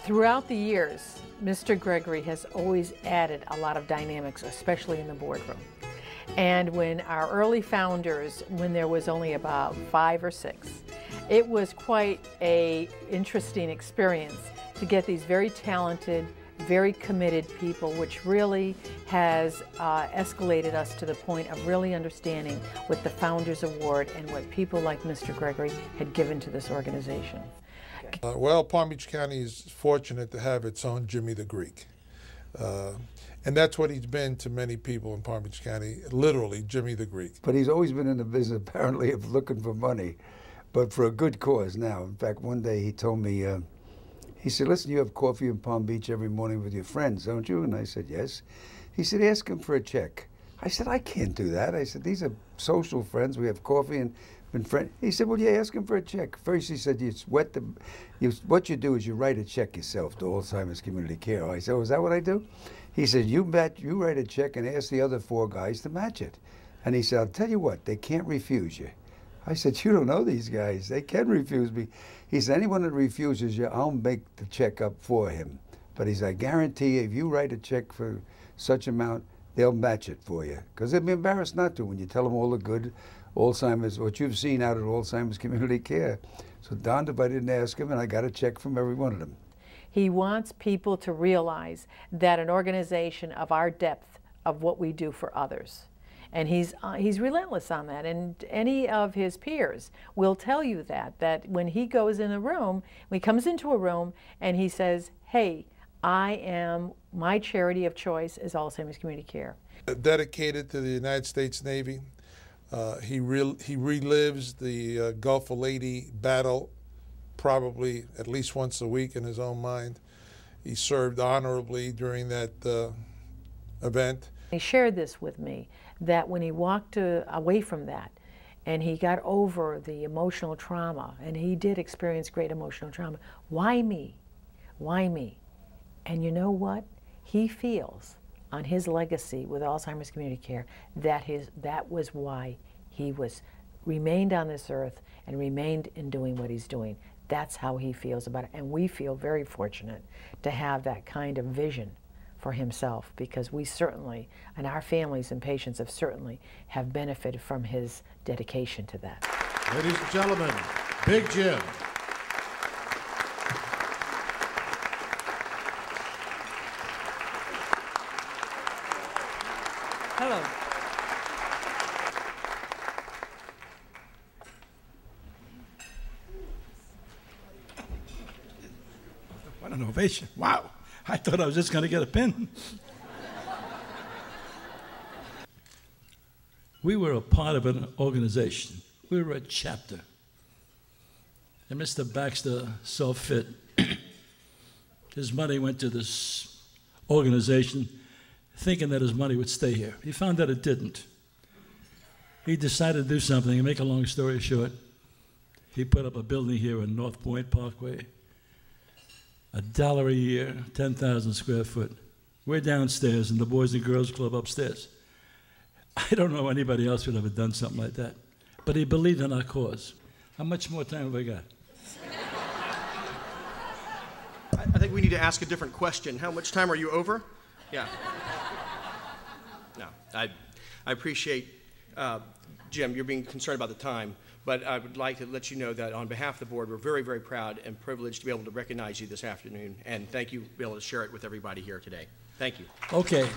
Throughout the years, Mr. Gregory has always added a lot of dynamics, especially in the boardroom. And when our early founders, when there was only about 5 or 6, it was quite an interesting experience to get these very talented, very committed people, which really has escalated us to the point of really understanding what the Founders Award and what people like Mr. Gregory had given to this organization. Well, Palm Beach County is fortunate to have its own Jimmy the Greek. And that's what he's been to many people in Palm Beach County, literally Jimmy the Greek. But he's always been in the business, apparently, of looking for money, but for a good cause now. In fact, one day he told me, he said, listen, you have coffee in Palm Beach every morning with your friends, don't you? And I said, yes. He said, ask him for a check. I said, I can't do that. I said, these are social friends. We have coffee and been friends. He said, well, yeah, ask him for a check. First, he said, what you do is you write a check yourself to Alzheimer's Community Care. I said, oh, is that what I do? He said, you write a check and ask the other 4 guys to match it. And he said, I'll tell you what, they can't refuse you. I said, you don't know these guys. They can refuse me. He said, anyone that refuses you, I'll make the check up for him. But he said, I guarantee you, if you write a check for such amount, they'll match it for you. Because they'd be embarrassed not to when you tell them all the good Alzheimer's, what you've seen out at Alzheimer's Community Care. So darned if I didn't ask him, and I got a check from every one of them. He wants people to realize that an organization of our depth of what we do for others, and he's relentless on that, and any of his peers will tell you that when he goes in a room, when he comes into a room and he says, hey, my charity of choice is Alzheimer's Community Care. Dedicated to the United States Navy. He relives the Gulf of Leyte battle probably at least once a week in his own mind. He served honorably during that event. He shared this with me, that when he walked away from that and he got over the emotional trauma, and he did experience great emotional trauma, why me? Why me? And you know what? He feels on his legacy with Alzheimer's Community Care that was why he remained on this earth and remained in doing what he's doing. That's how he feels about it, and we feel very fortunate to have that kind of vision for himself, because we certainly, and our families and patients have benefited from his dedication to that. Ladies and gentlemen, Big Jim. Hello. What an ovation. Wow. I thought I was just going to get a pin. We were a part of an organization. We were a chapter. And Mr. Baxter saw fit. His money went to this organization thinking that his money would stay here. He found that it didn't. He decided to do something, and make a long story short, he put up a building here in North Point Parkway. $1 a year, 10,000 square foot. We're downstairs in the Boys and Girls Club upstairs. I don't know anybody else who'd ever done something like that. But he believed in our cause. How much more time have I got? I think we need to ask a different question. How much time are you over? Yeah. No, I appreciate, Jim, you're being concerned about the time, but I would like to let you know that on behalf of the board, we're very, very proud and privileged to be able to recognize you this afternoon, and thank you for being able to share it with everybody here today. Thank you. Okay.